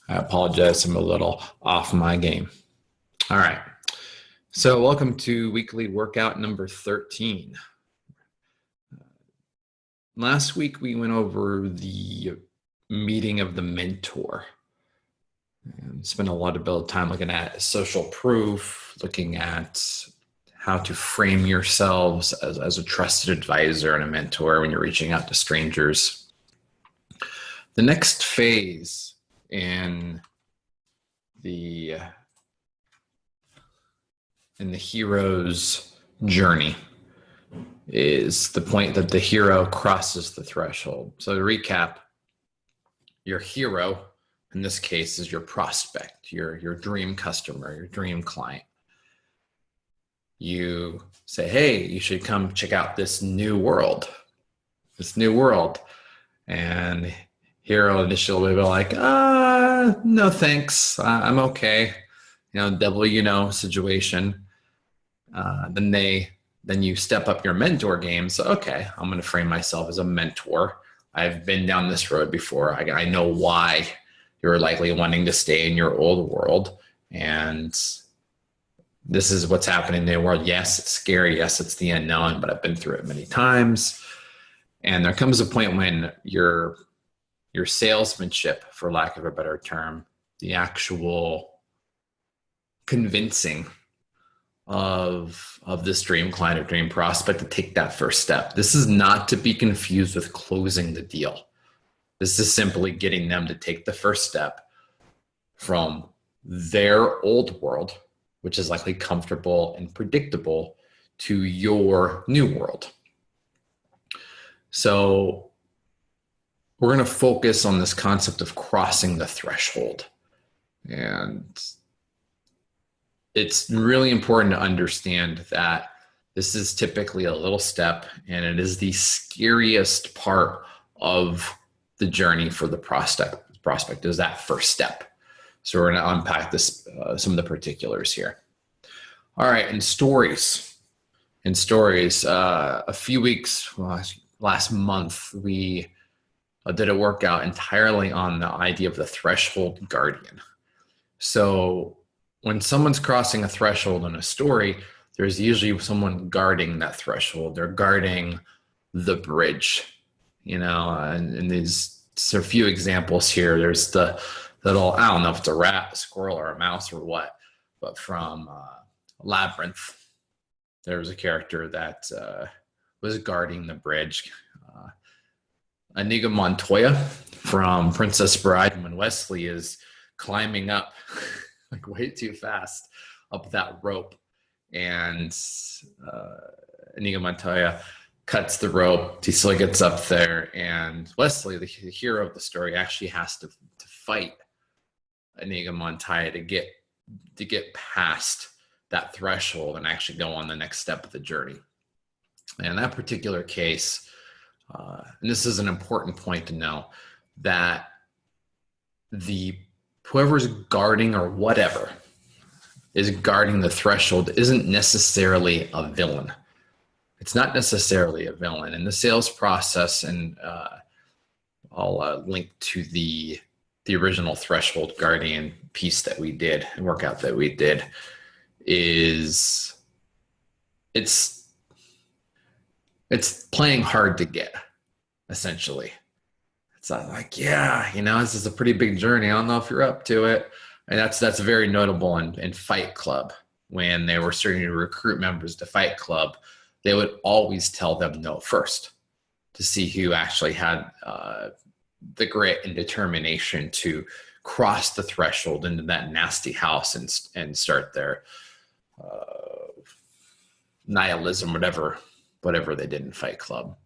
I apologize. I'm a little off my game. All right. So welcome to weekly workout number 13. Last week we went over the meeting of the mentor and spent a lot of time looking at social proof, looking at how to frame yourselves as a trusted advisor and a mentor when you're reaching out to strangers. The next phase in the hero's journey is the point that the hero crosses the threshold. So to recap, your hero in this case is your prospect, your dream customer, your dream client. You say, hey, you should come check out this new world. And hero initially will be like, no thanks, I'm okay. Devil situation. Then you step up your mentor game. So, okay, I'm going to frame myself as a mentor. I've been down this road before. I know why you're likely wanting to stay in your old world. And this is what's happening in the world. Yes, it's scary. Yes, it's the unknown, but I've been through it many times. And there comes a point when your salesmanship, for lack of a better term, the actual convincing of this dream client or dream prospect to take that first step. This is not to be confused with closing the deal. This is simply getting them to take the first step from their old world, which is likely comfortable and predictable, to your new world. So we're going to focus on this concept of crossing the threshold. And it's really important to understand that this is typically a little step, and it is the scariest part of the journey for the prospect is that first step. So we're going to unpack this, some of the particulars here. All right, in stories, a few weeks, last month, we did a workout entirely on the idea of the threshold guardian. So when someone's crossing a threshold in a story, there's usually someone guarding that threshold. They're guarding the bridge, and there's a few examples here. There's the little, I don't know if it's a rat, a squirrel, or a mouse or what, but from Labyrinth, there was a character that was guarding the bridge. Inigo Montoya from Princess Bride, when Wesley is climbing up like way too fast up that rope, and Inigo Montoya cuts the rope. He still gets up there, and Wesley, the hero of the story, actually has to fight Inigo Montoya to get past that threshold and actually go on the next step of the journey. And in that particular case, and this is an important point to know, that whoever's guarding or whatever is guarding the threshold isn't necessarily a villain. It's not necessarily a villain. In the sales process, and I'll link to the original Threshold Guardian piece that we did, workout that we did, is it's playing hard to get, essentially. It's not like, this is a pretty big journey. I don't know if you're up to it. And that's very notable in Fight Club. When they were starting to recruit members to Fight Club, they would always tell them no first to see who actually had the grit and determination to cross the threshold into that nasty house and start their nihilism, whatever they did in Fight Club.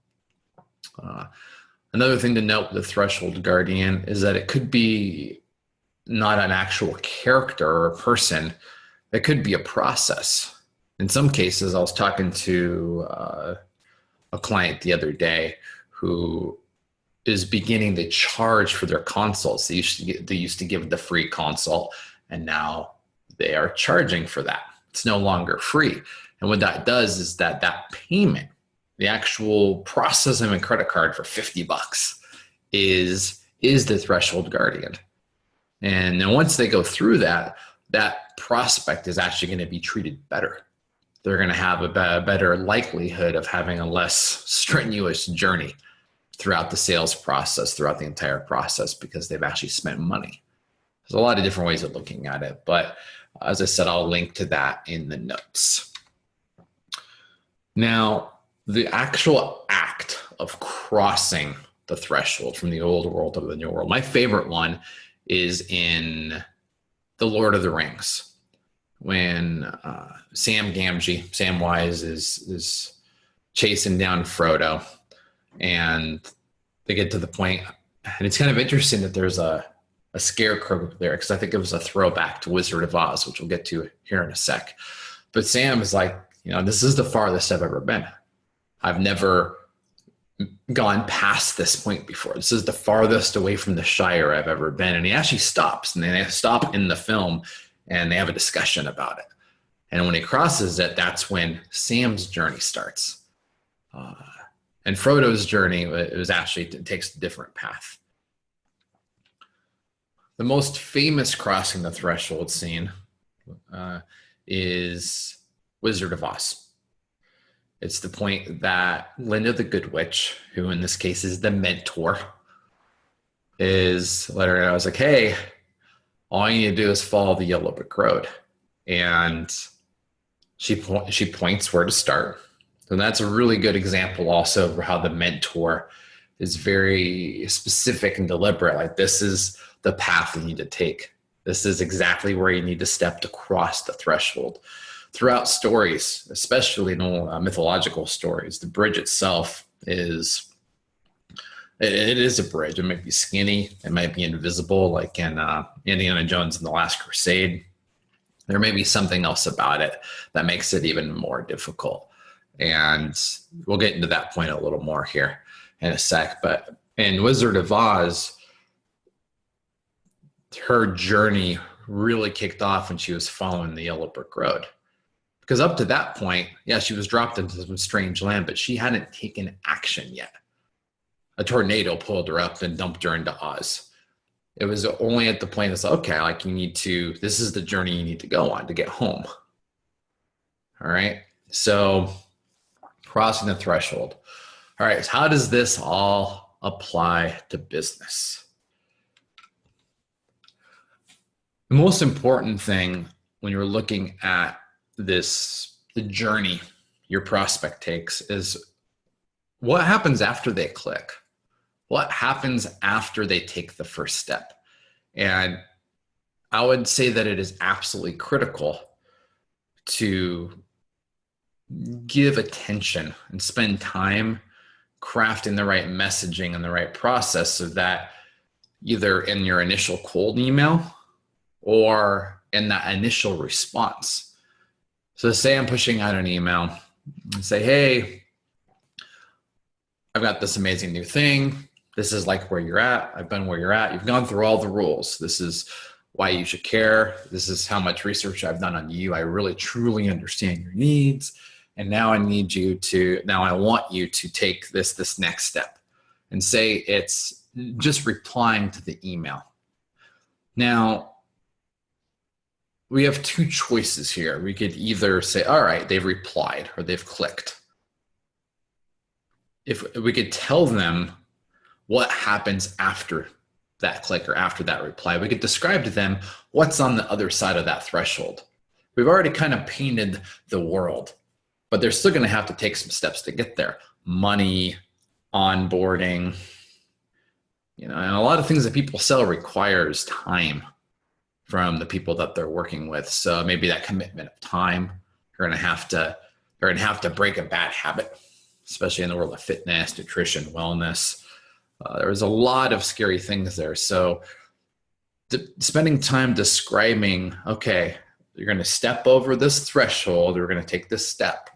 Another thing to note with the Threshold Guardian is that it could be not an actual character or a person. It could be a process. In some cases, I was talking to a client the other day who is beginning to charge for their consults. They used to give the free consult, and now they are charging for that. It's no longer free. And what that does is that payment, the actual processing a credit card for $50 is the Threshold Guardian. And then once they go through that, that prospect is actually going to be treated better. They're going to have a better likelihood of having a less strenuous journey throughout the sales process, throughout the entire process, because they've actually spent money. There's a lot of different ways of looking at it, but as I said, I'll link to that in the notes. Now, the actual act of crossing the threshold from the old world to the new world, my favorite one is in The Lord of the Rings, when Samwise is chasing down Frodo, and they get to the point, and it's kind of interesting that there's a scarecrow there, because I think it was a throwback to Wizard of Oz, which we'll get to here in a sec. But Sam is like, this is the farthest I've ever been. I've never gone past this point before. This is the farthest away from the Shire I've ever been. And he actually stops, and they stop in the film and they have a discussion about it. And when he crosses it, that's when Sam's journey starts. And Frodo's journey, it takes a different path. The most famous crossing the threshold scene is Wizard of Oz. It's the point that Linda the Good Witch, who in this case is the mentor, is letting her know, I was like, hey, all you need to do is follow the Yellow Brick Road. And she points where to start. And that's a really good example also of how the mentor is very specific and deliberate. Like, this is the path you need to take. This is exactly where you need to step to cross the threshold. Throughout stories, especially in mythological stories, the bridge itself is a bridge. It might be skinny, it might be invisible, like in Indiana Jones and the Last Crusade. There may be something else about it that makes it even more difficult. And we'll get into that point a little more here in a sec. But in Wizard of Oz, her journey really kicked off when she was following the Yellow Brick Road. Because up to that point, yeah, she was dropped into some strange land, but she hadn't taken action yet. A tornado pulled her up and dumped her into Oz. It was only at the point it's like, okay, like this is the journey you need to go on to get home. All right. So crossing the threshold. All right. So how does this all apply to business? The most important thing when you're looking at the journey your prospect takes is what happens after they click. What happens after they take the first step? And I would say that it is absolutely critical to give attention and spend time crafting the right messaging and the right process, so that either in your initial cold email or in that initial response. So say I'm pushing out an email and say, hey, I've got this amazing new thing. This is like where you're at. I've been where you're at. You've gone through all the rules. This is why you should care. This is how much research I've done on you. I really, truly understand your needs. And now I want you to take this next step. And say it's just replying to the email. Now, we have two choices here. We could either say, all right, they've replied or they've clicked. If we could tell them what happens after that click or after that reply, we could describe to them what's on the other side of that threshold. We've already kind of painted the world, but they're still going to have to take some steps to get there. Money, onboarding, and a lot of things that people sell requires time from the people that they're working with. So maybe that commitment of time, they're going to have to break a bad habit, especially in the world of fitness, nutrition, wellness. There's a lot of scary things there. So spending time describing, okay, you're going to step over this threshold, we're going to take this step,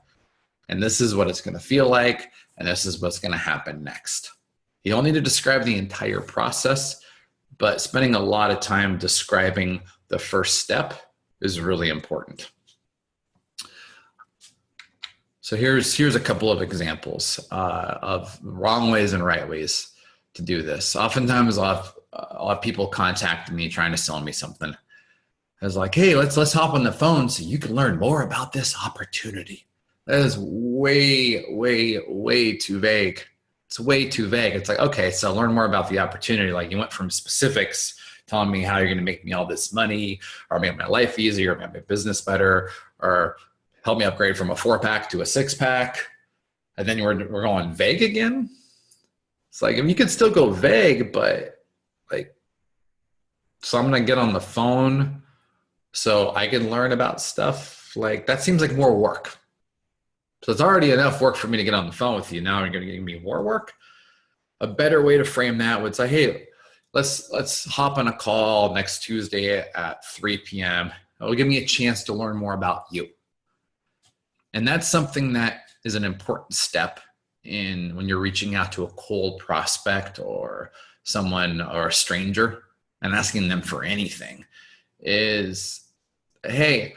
and this is what it's going to feel like, and this is what's going to happen next. You don't need to describe the entire process, but spending a lot of time describing the first step is really important. So here's a couple of examples of wrong ways and right ways to do this. Oftentimes I'll have a lot of people contacted me trying to sell me something. I was like, hey, let's hop on the phone so you can learn more about this opportunity. That is way, way, way too vague. It's way too vague. It's like, okay, so learn more about the opportunity. Like, you went from specifics telling me how you're going to make me all this money, or make my life easier, or make my business better, or help me upgrade from a 4-pack to a 6-pack. And then we're going vague again. It's like, I mean, you could still go vague, but like, so I'm going to get on the phone so I can learn about stuff. Like, that seems like more work. So it's already enough work for me to get on the phone with you. Now you're going to give me more work. A better way to frame that would say, hey, let's hop on a call next Tuesday at 3 p.m. It'll give me a chance to learn more about you. And that's something that is an important step in when you're reaching out to a cold prospect or someone or a stranger and asking them for anything is, hey,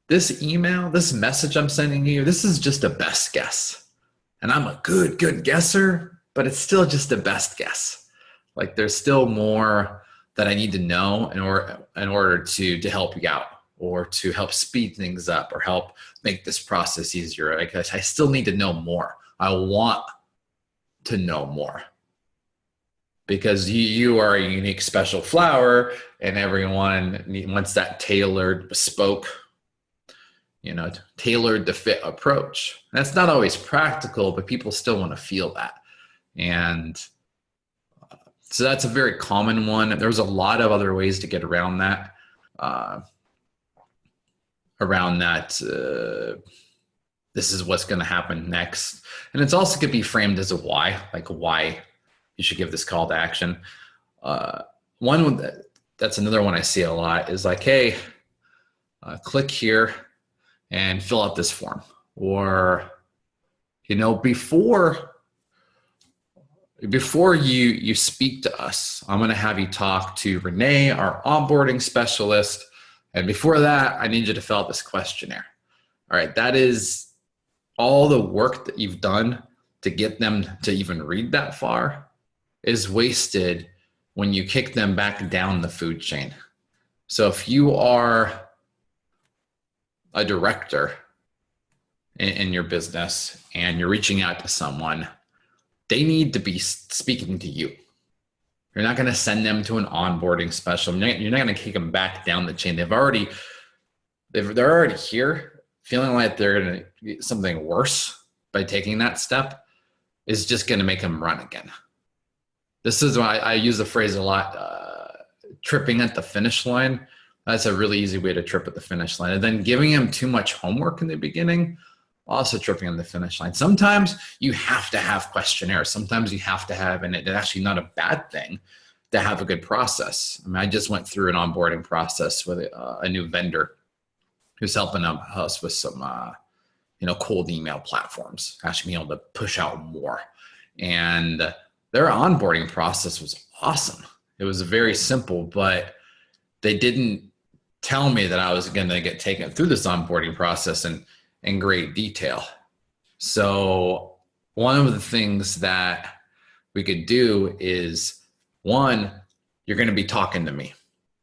this email, this message I'm sending you, this is just a best guess. And I'm a good guesser, but it's still just a best guess. Like, there's still more that I need to know in order to help you out, or to help speed things up, or help make this process easier. I guess I still need to know more. I want to know more, because you are a unique, special flower, and everyone wants that tailored, bespoke, tailored to fit approach. That's not always practical, but people still want to feel that. And so that's a very common one. There's a lot of other ways to get around that. This is what's going to happen next. And it's also could be framed as a why, like why you should give this call to action. That's another one I see a lot is like, hey, click here and fill out this form. Or, before you speak to us, I'm going to have you talk to Renee, our onboarding specialist. And before that, I need you to fill out this questionnaire. All right, that is all the work that you've done to get them to even read that far is wasted when you kick them back down the food chain. So if you are a director in your business and you're reaching out to someone, they need to be speaking to you. You're not going to send them to an onboarding specialist. You're not going to kick them back down the chain. They're already here, feeling like they're going to get something worse by taking that step is just going to make them run again. This is why I use the phrase a lot, tripping at the finish line. That's a really easy way to trip at the finish line. And then giving them too much homework in the beginning, also tripping on the finish line. Sometimes you have to have questionnaires. Sometimes you have to have, and it's actually not a bad thing to have a good process. I mean, I just went through an onboarding process with a new vendor who's helping us with some, cold email platforms, actually being able to push out more. And their onboarding process was awesome. It was very simple, but they didn't tell me that I was going to get taken through this onboarding process in great detail. So one of the things that we could do is, one, you're going to be talking to me,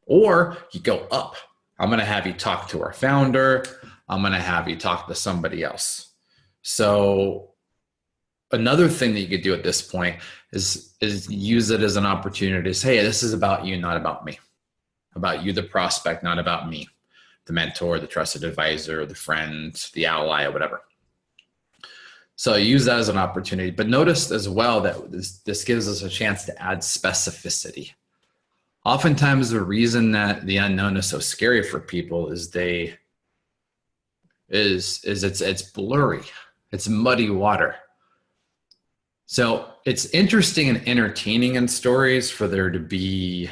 or you go up. I'm going to have you talk to our founder. I'm going to have you talk to somebody else. So another thing that you could do at this point is use it as an opportunity to say, hey, this is about you, not about me. About you, the prospect, not about me, the mentor, the trusted advisor, the friend, the ally, or whatever. So use that as an opportunity. But notice as well that this gives us a chance to add specificity. Oftentimes the reason that the unknown is so scary for people is it's blurry. It's muddy water. So it's interesting and entertaining in stories for there to be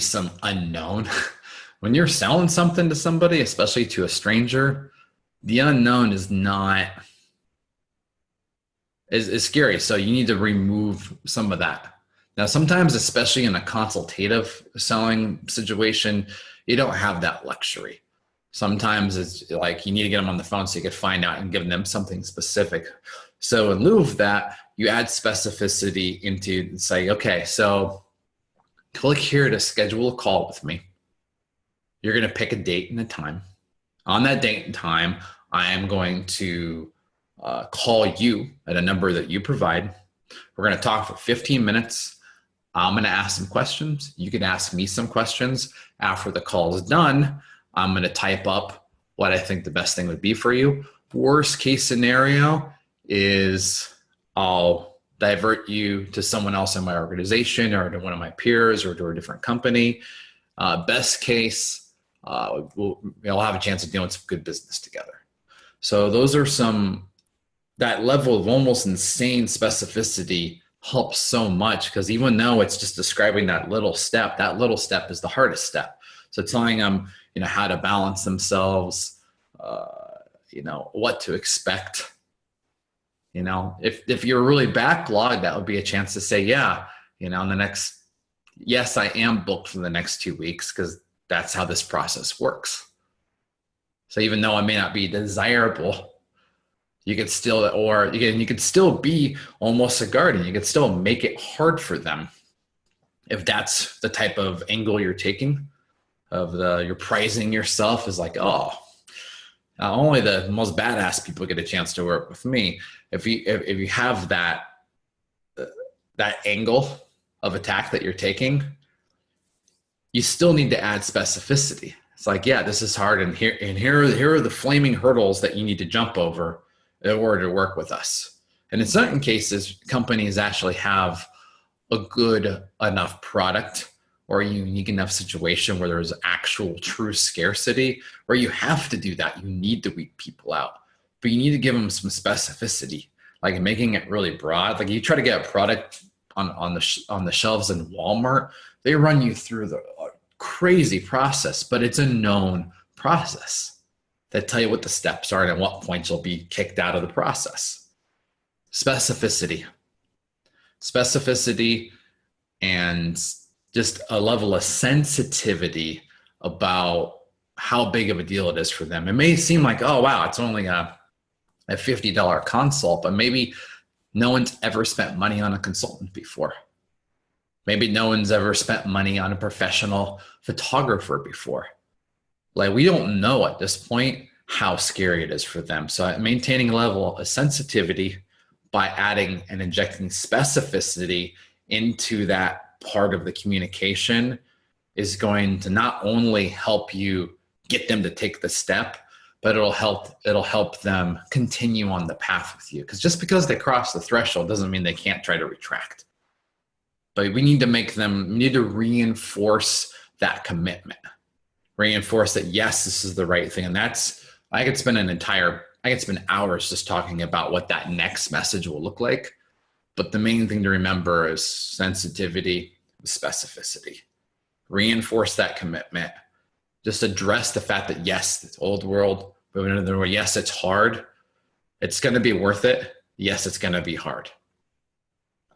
some unknown. When you're selling something to somebody, especially to a stranger, the unknown is scary. So you need to remove some of that. Now, sometimes, especially in a consultative selling situation, you don't have that luxury. Sometimes it's like you need to get them on the phone so you could find out and give them something specific. So in lieu of that, you add specificity into say, okay, so click here to schedule a call with me. You're going to pick a date and a time. On that date and time, I am going to call you at a number that you provide. We're going to talk for 15 minutes. I'm going to ask some questions. You can ask me some questions. After the call is done, I'm going to type up what I think the best thing would be for you. Worst case scenario is I'll divert you to someone else in my organization or to one of my peers or to a different company. Best case, we'll have a chance of doing some good business together. So those are that level of almost insane specificity helps so much, because even though it's just describing that little step is the hardest step. So telling them, how to balance themselves, what to expect. If you're really backlogged, that would be a chance to say, yes, I am booked for the next 2 weeks because that's how this process works. So even though I may not be desirable, you could still be almost a guardian. You could still make it hard for them if that's the type of angle you're taking. You're pricing yourself as like, oh, only the most badass people get a chance to work with me. If you have that angle of attack that you're taking, you still need to add specificity. It's like, yeah, this is hard, and here are the flaming hurdles that you need to jump over in order to work with us. And in certain cases, companies actually have a good enough product or a unique enough situation where there's actual true scarcity where you have to do that. You need to weed people out, but you need to give them some specificity, like making it really broad. Like you try to get a product on the shelves in Walmart, they run you through the crazy process, but it's a known process. They tell you what the steps are and at what points you'll be kicked out of the process. Specificity and just a level of sensitivity about how big of a deal it is for them. It may seem like, oh, wow, it's only a $50 consult, but maybe no one's ever spent money on a consultant before. Maybe no one's ever spent money on a professional photographer before. Like, we don't know at this point how scary it is for them. So maintaining a level of sensitivity by adding and injecting specificity into that part of the communication is going to not only help you get them to take the step, but it'll help them continue on the path with you. Because just because they cross the threshold doesn't mean they can't try to retract. But we need to reinforce that commitment. Reinforce that, yes, this is the right thing. And I could spend hours just talking about what that next message will look like. But the main thing to remember is sensitivity, specificity. Reinforce that commitment. Just address the fact that, yes, it's old world, but in other words, yes, it's hard. It's going to be worth it. Yes, it's going to be hard.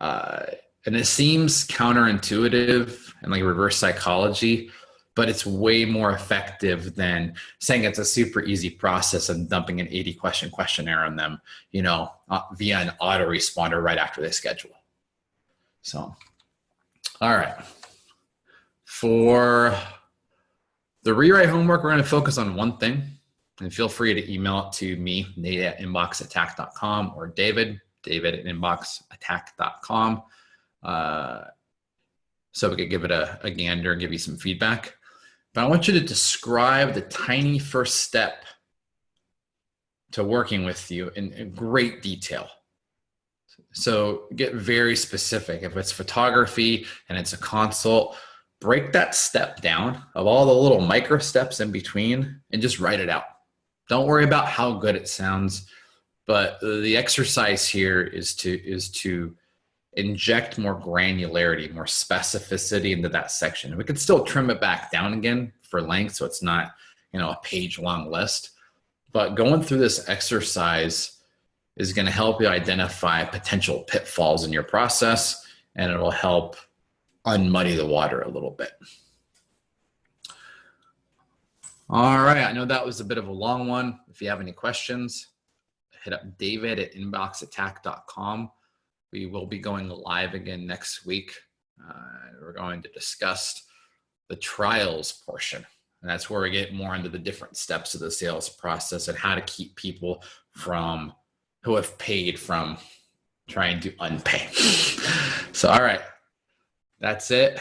And it seems counterintuitive and like reverse psychology, but it's way more effective than saying it's a super easy process and dumping an 80-question questionnaire on them, via an autoresponder right after they schedule. So, all right. For the rewrite homework, we're going to focus on one thing, and feel free to email it to me, nate@inboxattack.com, or david@inboxattack.com. So we could give it a gander and give you some feedback. But I want you to describe the tiny first step to working with you in great detail. So get very specific. If it's photography and it's a consult, break that step down of all the little micro steps in between and just write it out. Don't worry about how good it sounds, but the exercise here is to inject more granularity, more specificity into that section. We can still trim it back down again for length, so it's not, a page-long list. But going through this exercise is going to help you identify potential pitfalls in your process, and it'll help unmuddy the water a little bit. All right. I know that was a bit of a long one. If you have any questions, hit up David at inboxattack.com. We will be going live again next week. We're going to discuss the trials portion. And that's where we get more into the different steps of the sales process and how to keep people from who have paid from trying to unpay. So, all right, that's it.